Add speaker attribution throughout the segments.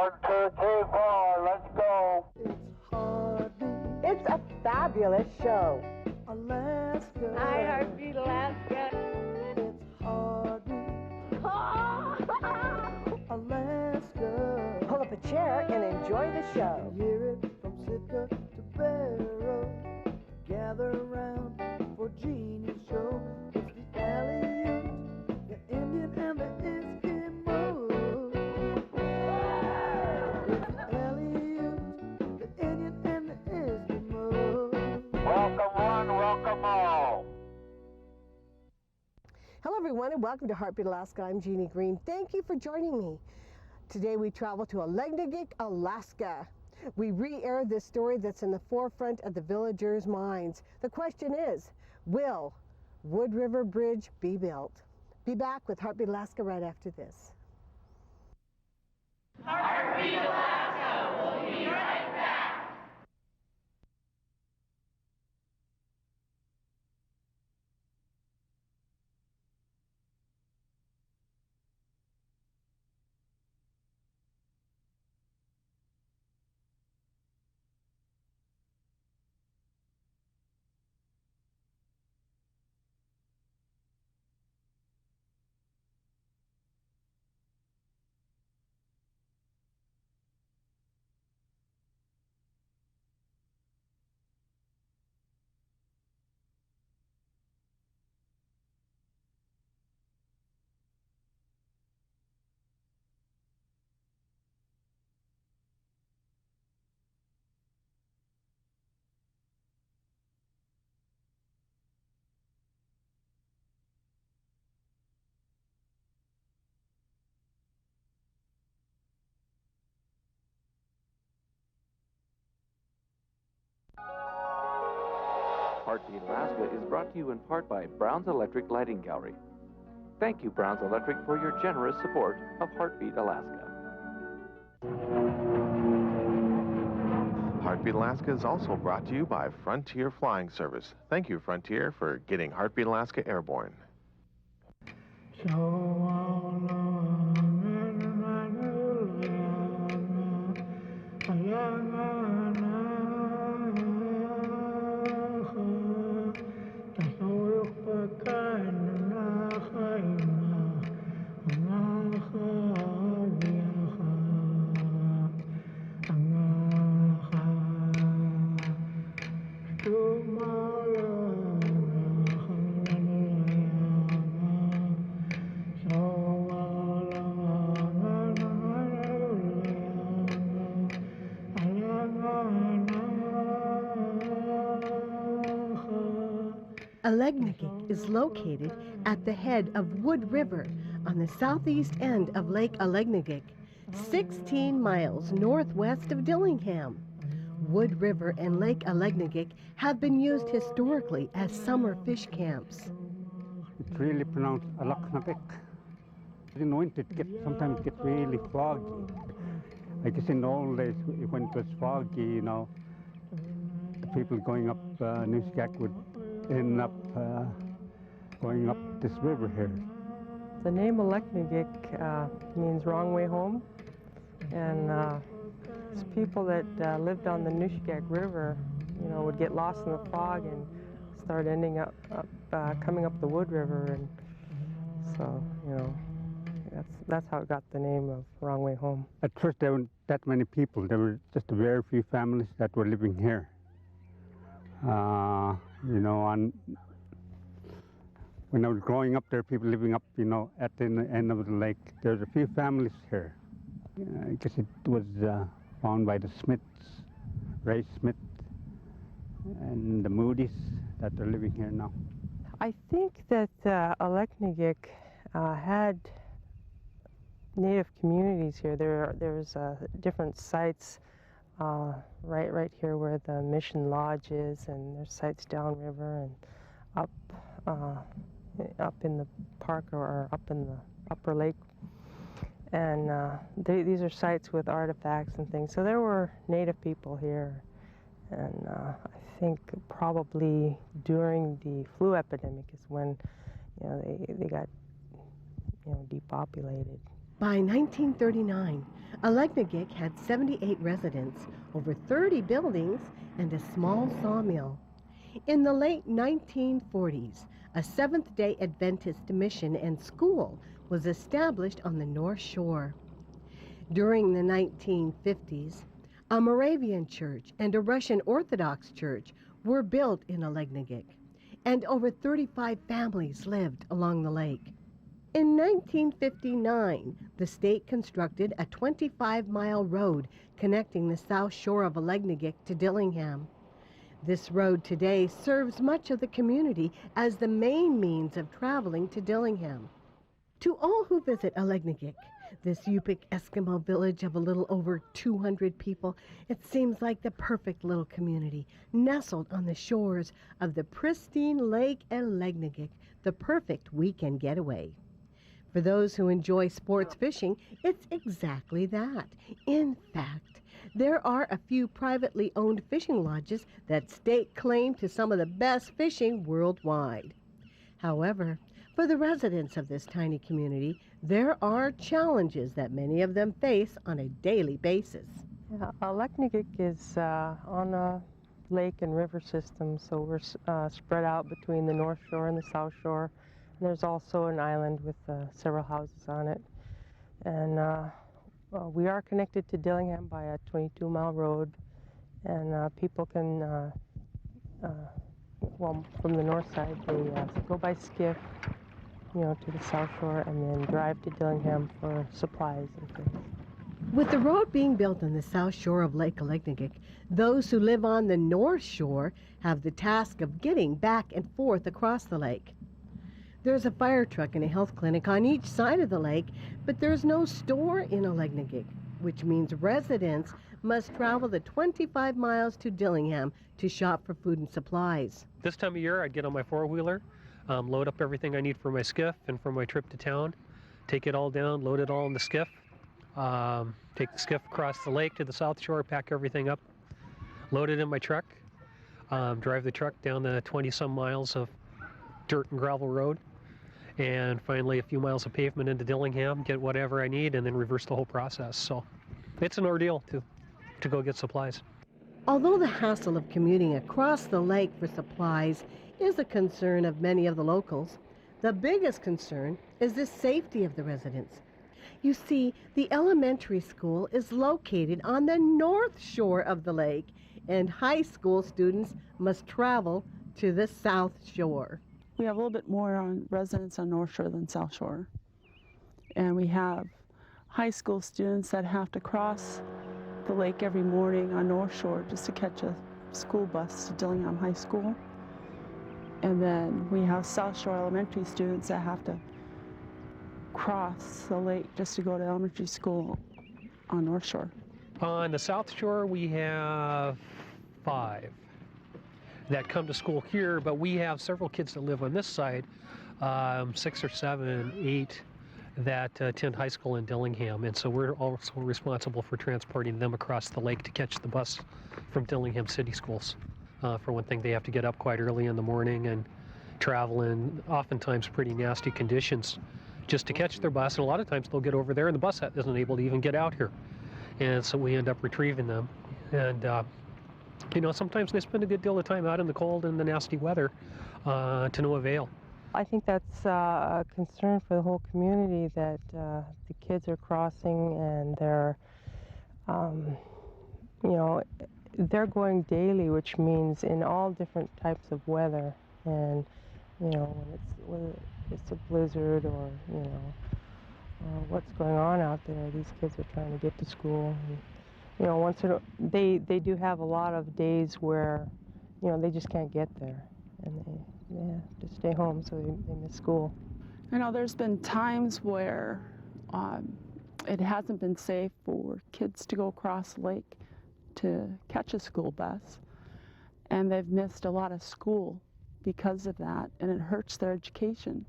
Speaker 1: 1, 2, 3, 4, let's go.
Speaker 2: It's a fabulous show.
Speaker 3: Alaska. I Heartbeat Alaska.
Speaker 4: It's Heartbeat Alaska.
Speaker 2: Pull up a chair and enjoy the show.
Speaker 4: Hear it from Sitka to Barrow. Gather around for Jeannie's show. It's the Aleut, the Indian and the Eskimo. It's the Aleut, the Indian and the Eskimo.
Speaker 1: Welcome one, welcome all.
Speaker 2: Hello everyone and welcome to Heartbeat Alaska. I'm Jeannie Green. Thank you for joining me. Today we travel to Aleknagik, Alaska. We re-air this story that's in the forefront of the villagers' minds. The question is, will Wood River Bridge be built? Be back with Heartbeat Alaska right after this.
Speaker 3: Heartbeat Alaska. We'll be right back.
Speaker 5: Heartbeat Alaska is brought to you in part by Brown's Electric Lighting Gallery. Thank you, Brown's Electric, for your generous support of Heartbeat Alaska.
Speaker 6: Heartbeat Alaska is also brought to you by Frontier Flying Service. Thank you, Frontier, for getting Heartbeat Alaska airborne.
Speaker 2: Aleknagik is located at the head of Wood River on the southeast end of Lake Aleknagik, 16 miles northwest of Dillingham. Wood River and Lake Aleknagik have been used historically as summer fish camps.
Speaker 7: It's really pronounced Aleknagik. In the winter, sometimes it gets really foggy. I guess in the old days, when it was foggy, you know, the people going up Illutsik would end up going up this river here.
Speaker 8: The name Aleknagik means wrong way home, and it's people that lived on the Illutsik River, you know, would get lost in the fog and start ending up coming up the Wood River, and so, you know, that's how it got the name of wrong way home.
Speaker 7: At first, there weren't that many people. There were just a very few families that were living here. You know, when I was growing up, there were people living up, you know, at the end of the lake. There's a few families here. I guess it was found by the Smiths, Ray Smith, and the Moodys that are living here now.
Speaker 8: I think that Aleknagik had native communities here. There's different sites right here where the Mission Lodge is, and there's sites downriver and up in the park or up in the upper lake. And these are sites with artifacts and things. So there were native people here. And I think probably during the flu epidemic is when, you know, they got, you know, depopulated.
Speaker 2: By 1939, Aleknagik had 78 residents, over 30 buildings, and a small sawmill. In the late 1940s, a Seventh-day Adventist mission and school was established on the North Shore. During the 1950s, a Moravian church and a Russian Orthodox church were built in Aleknagik, and over 35 families lived along the lake. In 1959, the state constructed a 25-mile road connecting the south shore of Aleknagik to Dillingham. This road today serves much of the community as the main means of traveling to Dillingham. To all who visit Aleknagik, this Yupik Eskimo village of a little over 200 people, it seems like the perfect little community, nestled on the shores of the pristine Lake Aleknagik, the perfect weekend getaway. For those who enjoy sports fishing, it's exactly that. In fact, there are a few privately owned fishing lodges that stake claim to some of the best fishing worldwide. However, for the residents of this tiny community, there are challenges that many of them face on a daily basis.
Speaker 8: Yeah, Aleknagik is on a lake and river system, so we're spread out between the North Shore and the South Shore. And there's also an island with several houses on it. And we are connected to Dillingham by a 22-mile road, and people can, well, from the north side, they go by skiff, you know, to the South Shore, and then drive to Dillingham for supplies and things.
Speaker 2: With the road being built on the south shore of Lake Aleknagik, those who live on the North Shore have the task of getting back and forth across the lake. There's a fire truck and a health clinic on each side of the lake, but there's no store in Aleknagik, which means residents must travel the 25 miles to Dillingham to shop for food and supplies.
Speaker 9: This time of year, I'd get on my four-wheeler, load up everything I need for my skiff and for my trip to town, take it all down, load it all in the skiff, take the skiff across the lake to the South Shore, pack everything up, load it in my truck, drive the truck down the 20-some miles of dirt and gravel road, and finally a few miles of pavement into Dillingham, get whatever I need, and then reverse the whole process. So it's an ordeal to go get supplies.
Speaker 2: Although the hassle of commuting across the lake for supplies is a concern of many of the locals, the biggest concern is the safety of the residents. You see, the elementary school is located on the North Shore of the lake, and high school students must travel to the South Shore.
Speaker 10: We have a little bit more residents on North Shore than South Shore. And we have high school students that have to cross the lake every morning on North Shore just to catch a school bus to Dillingham High School. And then we have South Shore elementary students that have to cross the lake just to go to elementary school on North Shore.
Speaker 9: On the South Shore, we have 5 that come to school here, but we have several kids that live on this side, 6 or 7, 8, that attend high school in Dillingham, and so we're also responsible for transporting them across the lake to catch the bus from Dillingham City Schools. For one thing, they have to get up quite early in the morning and travel in oftentimes pretty nasty conditions just to catch their bus, and a lot of times they'll get over there and the bus isn't able to even get out here, and so we end up retrieving them. And you know, sometimes they spend a good deal of time out in the cold and the nasty weather to no avail.
Speaker 8: I think that's a concern for the whole community, that the kids are crossing and they're, you know, they're going daily, which means in all different types of weather. And, you know, when it's a blizzard or, you know, what's going on out there, these kids are trying to get to school. And, you know, they do have a lot of days where, you know, they just can't get there, and they have to stay home, so they miss school.
Speaker 10: I know there's been times where it hasn't been safe for kids to go across the lake to catch a school bus, and they've missed a lot of school because of that, and it hurts their education.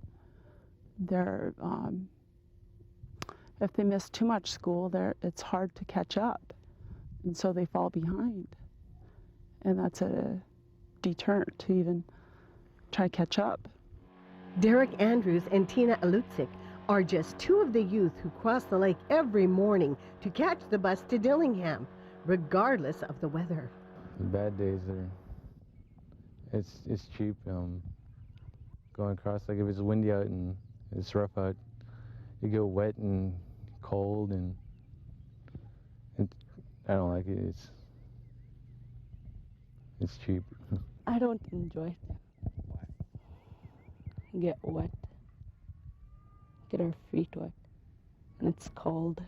Speaker 10: If they miss too much school, it's hard to catch up. And so they fall behind. And that's a deterrent to even try to catch up.
Speaker 2: Derrick Andrews and Tina Illutsik are just two of the youth who cross the lake every morning to catch the bus to Dillingham, regardless of the weather.
Speaker 11: The bad days are, it's cheap. Going across, like if it's windy out and it's rough out, you get wet and cold, and I don't like it. It's cheap.
Speaker 10: I don't enjoy it. Get wet. Get our feet wet. And it's cold.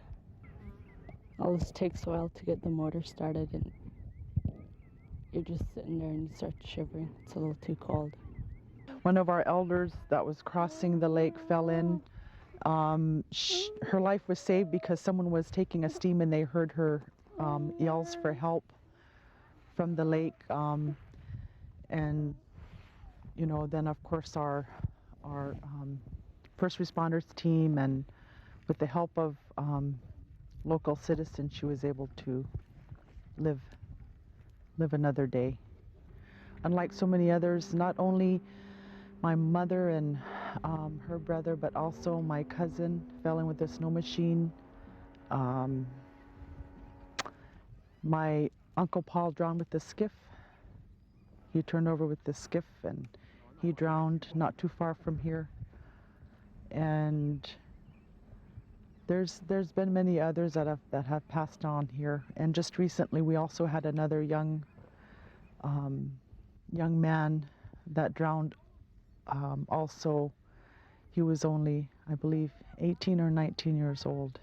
Speaker 10: Always takes a while to get the motor started, and you're just sitting there and you start shivering. It's a little too cold.
Speaker 12: One of our elders that was crossing the lake fell in. Her life was saved because someone was taking a steam and they heard her yells for help from the lake. And, you know, then of course our first responders team, and with the help of local citizens, she was able to live another day. Unlike so many others, not only my mother and her brother, but also my cousin fell in with a snow machine. My Uncle Paul drowned with the skiff. He turned over with the skiff and he drowned not too far from here. And there's been many others that have passed on here. And just recently we also had another young man that drowned. Also, he was only, I believe, 18 or 19 years old.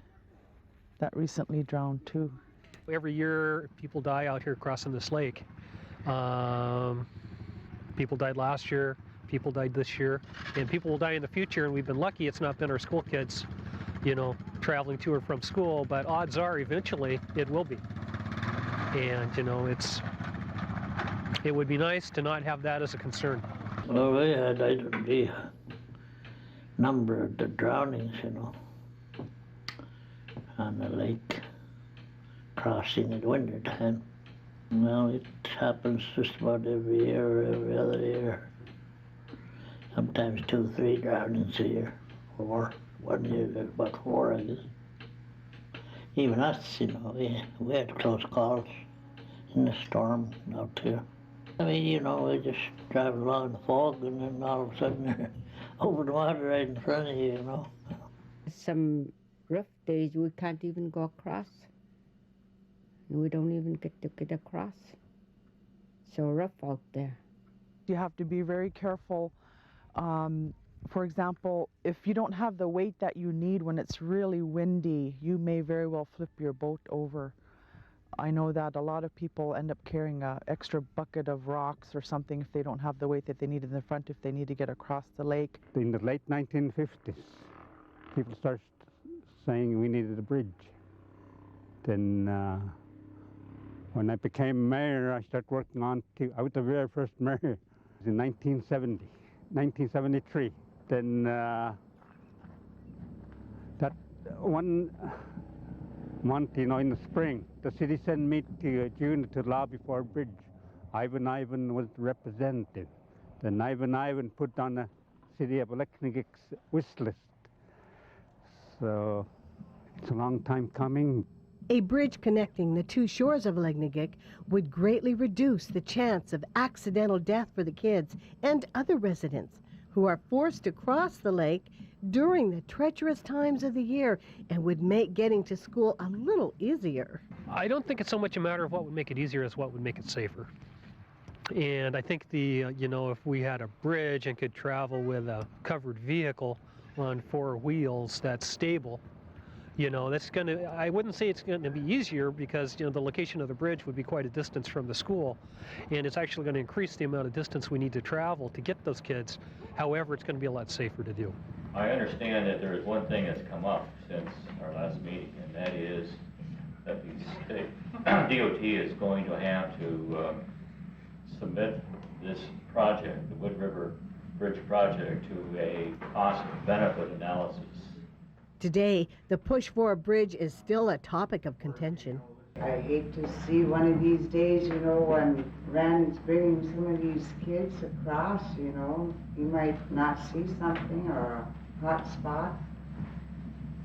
Speaker 12: That recently drowned too.
Speaker 9: Every year, people die out here crossing this lake. People died last year, people died this year, and people will die in the future, and we've been lucky it's not been our school kids, you know, traveling to or from school, but odds are eventually it will be. And, you know, it would be nice to not have that as a concern.
Speaker 13: Well, we had the number of the drownings, you know, on the lake, crossing at winter time. Well, it happens just about every year or every other year. Sometimes 2 or 3 drownings a year, or 1 year, about 4, I guess. Even us, you know, we had close calls in the storm out here. I mean, you know, we just drive along the fog, and then all of a sudden you're over the water right in front of you, you know.
Speaker 14: Some rough days we can't even go across. We don't even get to get across. So rough out there.
Speaker 12: You have to be very careful. For example, if you don't have the weight that you need when it's really windy, you may very well flip your boat over. I know that a lot of people end up carrying an extra bucket of rocks or something if they don't have the weight that they need in the front if they need to get across the lake.
Speaker 7: In the late 1950s, people started saying we needed a bridge. Then when I became mayor, I started working on I was the very first mayor in 1973. Then that one month, you know, in the spring, the city sent me to June to lobby for a bridge. Ivan was the representative. Then Ivan put on the city of Aleknagik's wish list. So it's a long time coming.
Speaker 2: A bridge connecting the two shores of Aleknagik would greatly reduce the chance of accidental death for the kids and other residents who are forced to cross the lake during the treacherous times of the year, and would make getting to school a little easier.
Speaker 9: I don't think it's so much a matter of what would make it easier as what would make it safer. And I think you know, if we had a bridge and could travel with a covered vehicle on 4 wheels that's stable, you know, that's going to, I wouldn't say it's going to be easier because, you know, the location of the bridge would be quite a distance from the school, and it's actually going to increase the amount of distance we need to travel to get those kids. However, it's going to be a lot safer to do.
Speaker 15: I understand that there is one thing that's come up since our last meeting, and that is that the state DOT is going to have to submit this project, the Wood River Bridge project, to a cost-benefit analysis.
Speaker 2: Today, the push for a bridge is still a topic of contention.
Speaker 16: I hate to see one of these days, you know, when Randy's bringing some of these kids across, you know, he might not see something or a hot spot.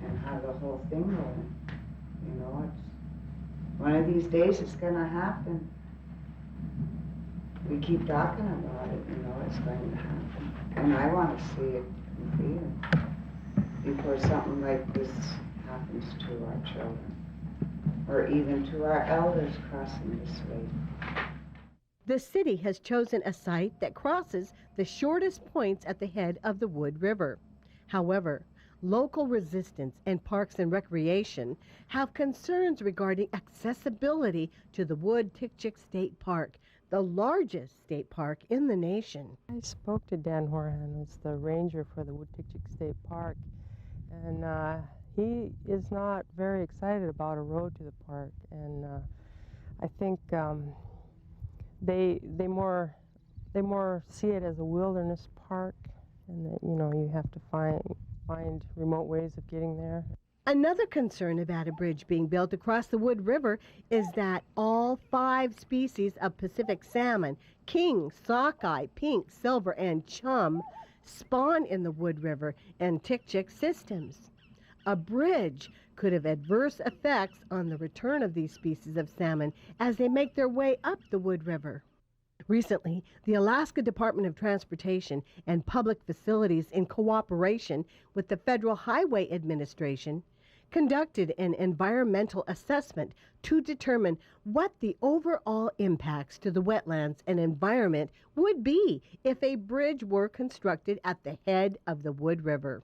Speaker 16: and have the whole thing going. You know, it's one of these days it's gonna happen. We keep talking about it, you know, it's going to happen. And I want to see it completed before something like this happens to our children, or even to our elders crossing this way.
Speaker 2: The city has chosen a site that crosses the shortest points at the head of the Wood River. However, local resistance and Parks and Recreation have concerns regarding accessibility to the Wood-Tikchik State Park, the largest state park in the nation.
Speaker 8: I spoke to Dan Horhan, who's the ranger for the Wood-Tikchik State Park, and he is not very excited about a road to the park, and I think they more see it as a wilderness park, and that, you know, you have to find remote ways of getting there.
Speaker 2: Another concern about a bridge being built across the Wood River is that all 5 species of Pacific salmon, king, sockeye, pink, silver, and chum, spawn in the Wood River and Tikchik systems. A bridge could have adverse effects on the return of these species of salmon as they make their way up the Wood River. Recently, the Alaska Department of Transportation and Public Facilities, in cooperation with the Federal Highway Administration, conducted an environmental assessment to determine what the overall impacts to the wetlands and environment would be if a bridge were constructed at the head of the Wood River.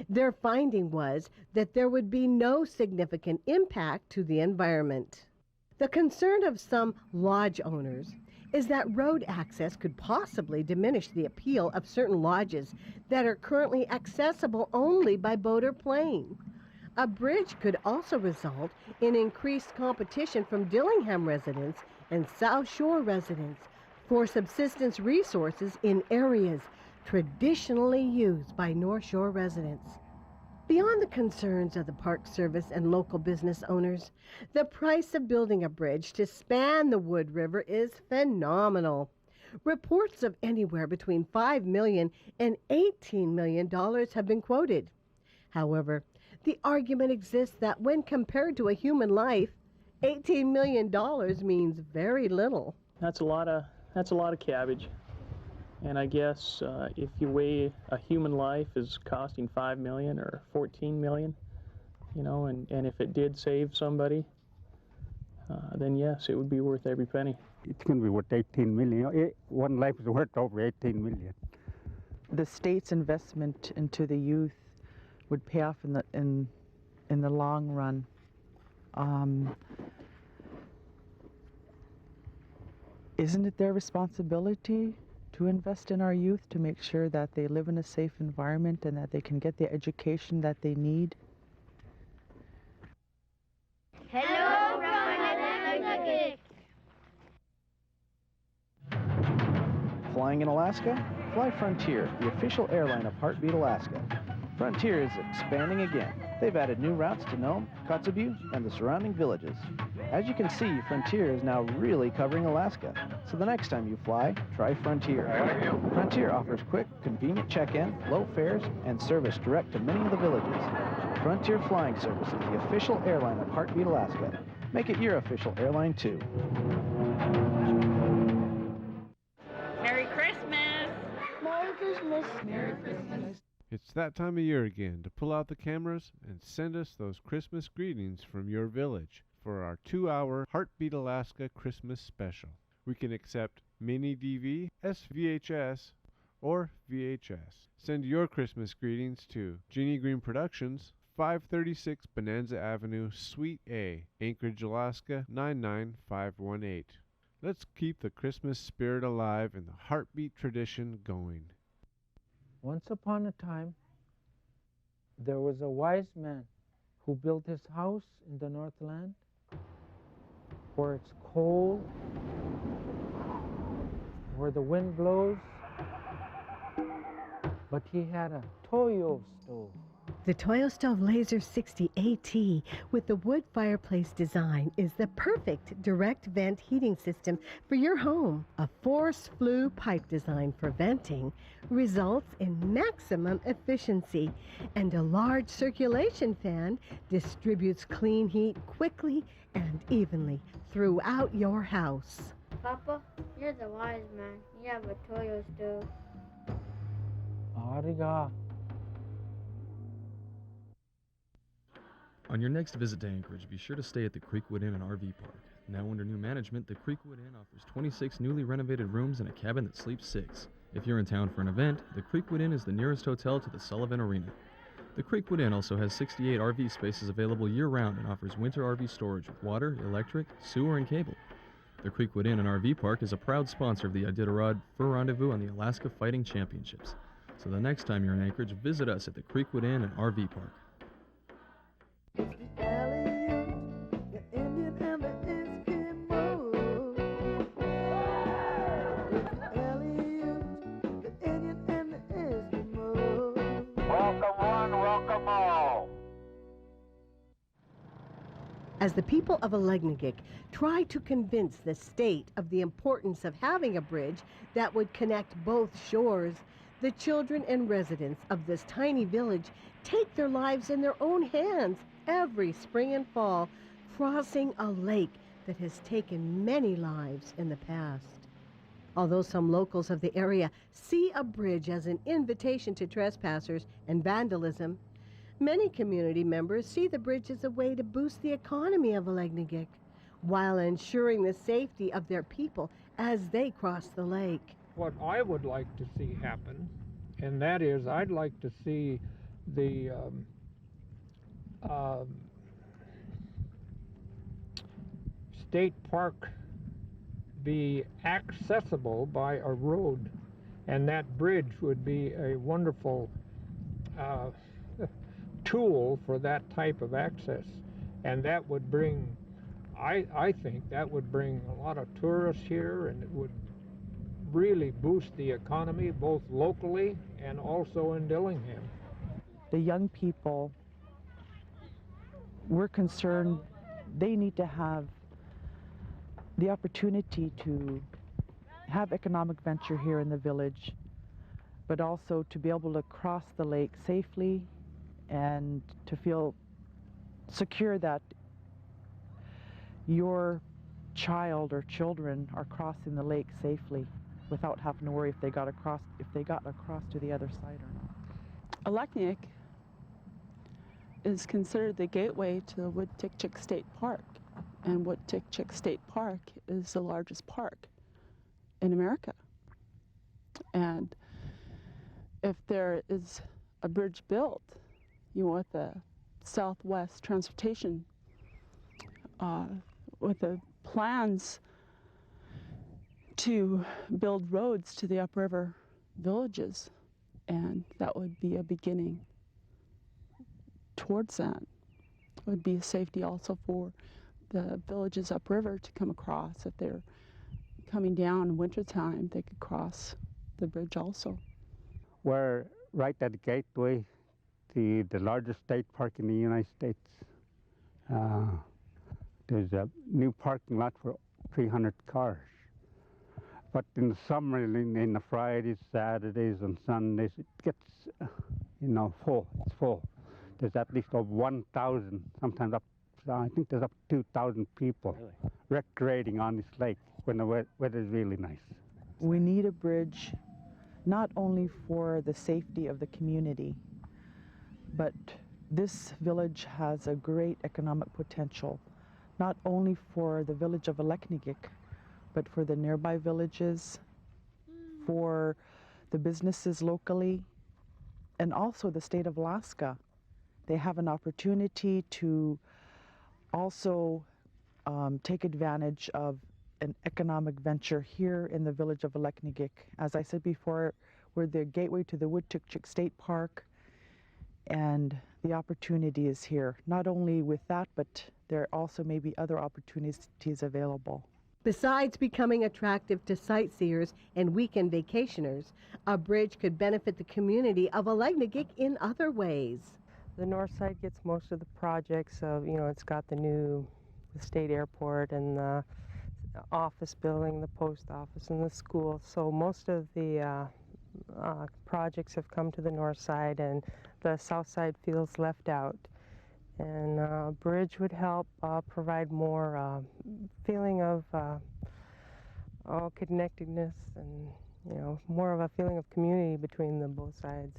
Speaker 2: Their finding was that there would be no significant impact to the environment. The concern of some lodge owners is that road access could possibly diminish the appeal of certain lodges that are currently accessible only by boat or plane. A bridge could also result in increased competition from Dillingham residents and South Shore residents for subsistence resources in areas traditionally used by North Shore residents. Beyond the concerns of the Park Service and local business owners, the price of building a bridge to span the Wood River is phenomenal. Reports of anywhere between $5 million and $18 million have been quoted. However, the argument exists that when compared to a human life, $18 million means very little.
Speaker 17: That's a lot of cabbage. And I guess if you weigh a human life is costing $5 million or $14 million, you know, and if it did save somebody, then yes, it would be worth every penny.
Speaker 7: It's going to be worth 18 million. One life is worth over 18 million.
Speaker 12: The state's investment into the youth would pay off in the long run. Isn't it their responsibility to invest in our youth, to make sure that they live in a safe environment and that they can get the education that they need?
Speaker 3: Hello from Aleknagik.
Speaker 18: Flying in Alaska? Fly Frontier, the official airline of Heartbeat Alaska. Frontier is expanding again. They've added new routes to Nome, Kotzebue, and the surrounding villages. As you can see, Frontier is now really covering Alaska. So the next time you fly, try Frontier. Frontier offers quick, convenient check-in, low fares, and service direct to many of the villages. Frontier Flying Service is the official airline of Heartbeat Alaska. Make it your official airline, too.
Speaker 3: Merry Christmas.
Speaker 19: Merry Christmas. Merry Christmas.
Speaker 20: It's that time of year again to pull out the cameras and send us those Christmas greetings from your village for our 2-hour Heartbeat Alaska Christmas special. We can accept Mini DV, SVHS, or VHS. Send your Christmas greetings to Jeannie Green Productions, 536 Bonanza Avenue, Suite A, Anchorage, Alaska, 99518. Let's keep the Christmas spirit alive and the Heartbeat tradition going.
Speaker 21: Once upon a time, there was a wise man who built his house in the Northland where it's cold, where the wind blows, but he had a toyo stove.
Speaker 2: The Toyo Stove Laser 60 AT with the wood fireplace design is the perfect direct vent heating system for your home. A force flue pipe design for venting results in maximum efficiency, and a large circulation fan distributes clean heat quickly and evenly throughout your house.
Speaker 4: Papa, you're the wise man. You have a Toyo stove.
Speaker 21: Ariga.
Speaker 22: On your next visit to Anchorage, be sure to stay at the Creekwood Inn and RV Park. Now under new management, the Creekwood Inn offers 26 newly renovated rooms and a cabin that sleeps 6. If you're in town for an event, the Creekwood Inn is the nearest hotel to the Sullivan Arena. The Creekwood Inn also has 68 RV spaces available year-round and offers winter RV storage with water, electric, sewer, and cable. The Creekwood Inn and RV Park is a proud sponsor of the Iditarod Fur Rendezvous and the Alaska Fighting Championships. So the next time you're in Anchorage, visit us at the Creekwood Inn and RV Park.
Speaker 2: As the people of Aleknagik try to convince the state of the importance of having a bridge that would connect both shores, the children and residents of this tiny village take their lives in their own hands every spring and fall, crossing a lake that has taken many lives in the past. Although some locals of the area see a bridge as an invitation to trespassers and vandalism, many community members see the bridge as a way to boost the economy of Aleknagik while ensuring the safety of their people as they cross the lake.
Speaker 23: What I would like to see happen, and that is I'd like to see the state park be accessible by a road, and that bridge would be a wonderful tool for that type of access, and that would bring, I think that would bring a lot of tourists here, and it would really boost the economy both locally and also in Dillingham.
Speaker 12: The young people, we're concerned they need to have the opportunity to have economic venture here in the village, but also to be able to cross the lake safely and to feel secure that your child or children are crossing the lake safely without having to worry if they got across to the other side or not.
Speaker 10: Aleknagik is considered the gateway to the Wood-Tikchik State Park, and Wood-Tikchik State Park is the largest park in America. And if there is a bridge built, with the Southwest Transportation, with the plans to build roads to the upriver villages, and that would be a beginning towards that. It would be a safety also for the villages upriver to come across. If they're coming down in wintertime, they could cross the bridge also.
Speaker 7: We're right at the gateway, the largest state park in the United States. There's a new parking lot for 300 cars. But in the summer, in the Fridays, Saturdays, and Sundays, it gets, full. It's full. There's at least 1,000, sometimes I think there's up to 2,000 people recreating on this lake when the weather's really nice.
Speaker 12: We need a bridge not only for the safety of the community, but this village has a great economic potential, not only for the village of Aleknagik, but for the nearby villages, for the businesses locally, and also the state of Alaska. They have an opportunity to also take advantage of an economic venture here in the village of Aleknagik. As I said before, we're the gateway to the Wood-Tikchik State Park, and the opportunity is here. Not only with that, but there also may be other opportunities available.
Speaker 2: Besides becoming attractive to sightseers and weekend vacationers, a bridge could benefit the community of Aleknagik in other ways.
Speaker 8: The north side gets most of the projects of, you know, it's got the state airport and the office building, the post office and the school. So most of the projects have come to the north side, and the south side feels left out. And a bridge would help provide more feeling of connectedness and, you know, more of a feeling of community between the both sides.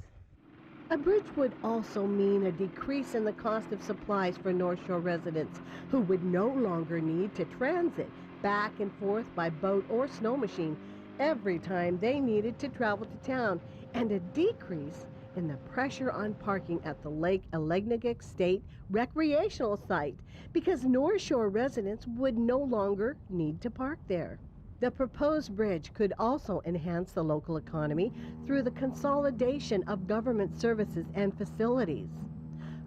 Speaker 2: A bridge would also mean a decrease in the cost of supplies for North Shore residents who would no longer need to transit back and forth by boat or snow machine every time they needed to travel to town, and a decrease in the pressure on parking at the Lake Aleknagik State Recreational Site because North Shore residents would no longer need to park there. The proposed bridge could also enhance the local economy through the consolidation of government services and facilities.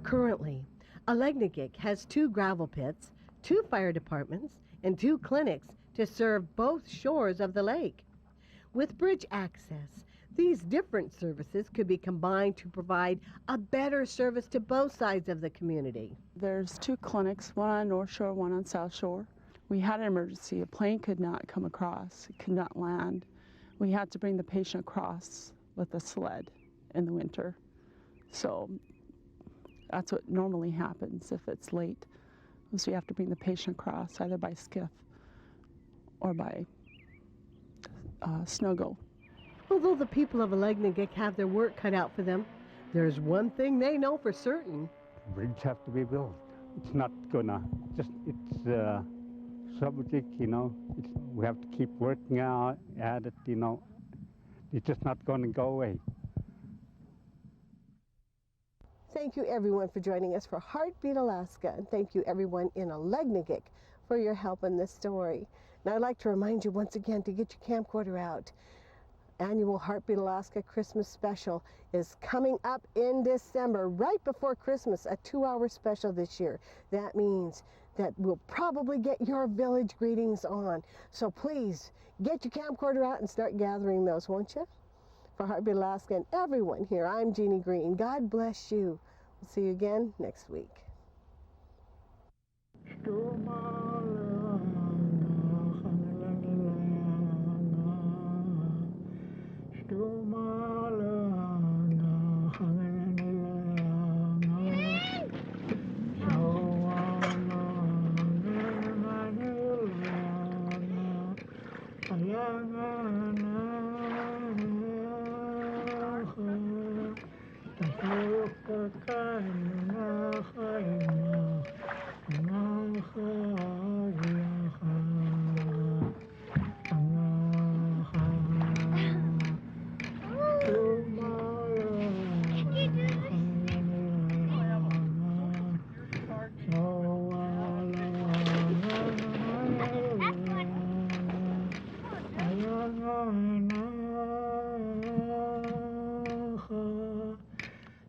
Speaker 2: Currently, Aleknagik has 2 gravel pits, 2 fire departments, and 2 clinics to serve both shores of the lake. With bridge access, these different services could be combined to provide a better service to both sides of the community.
Speaker 10: There's 2 clinics, one on North Shore, one on South Shore. We had an emergency. A plane could not come across. It could not land. We had to bring the patient across with a sled in the winter. So that's what normally happens if it's late. So you have to bring the patient across either by skiff or by snow-go.
Speaker 2: Although the people of Aleknagik have their work cut out for them, there's one thing they know for certain.
Speaker 7: Bridge have to be built. It's not gonna, it's subject, you know, we have to keep working out at it, you know. It's just not going to go away.
Speaker 2: Thank you everyone for joining us for Heartbeat Alaska, and thank you everyone in Aleknagik for your help in this story. Now I'd like to remind you once again to get your camcorder out. Annual Heartbeat Alaska Christmas special is coming up in December, right before Christmas, a 2-hour special this year. That means that we'll probably get your village greetings on. So please, get your camcorder out and start gathering those, won't you? For Heartbeat Alaska and everyone here, I'm Jeannie Green. God bless you. We'll see you again next week.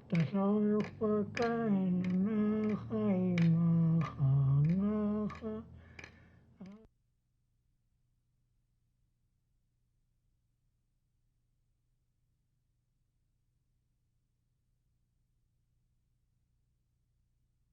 Speaker 23: That's all you're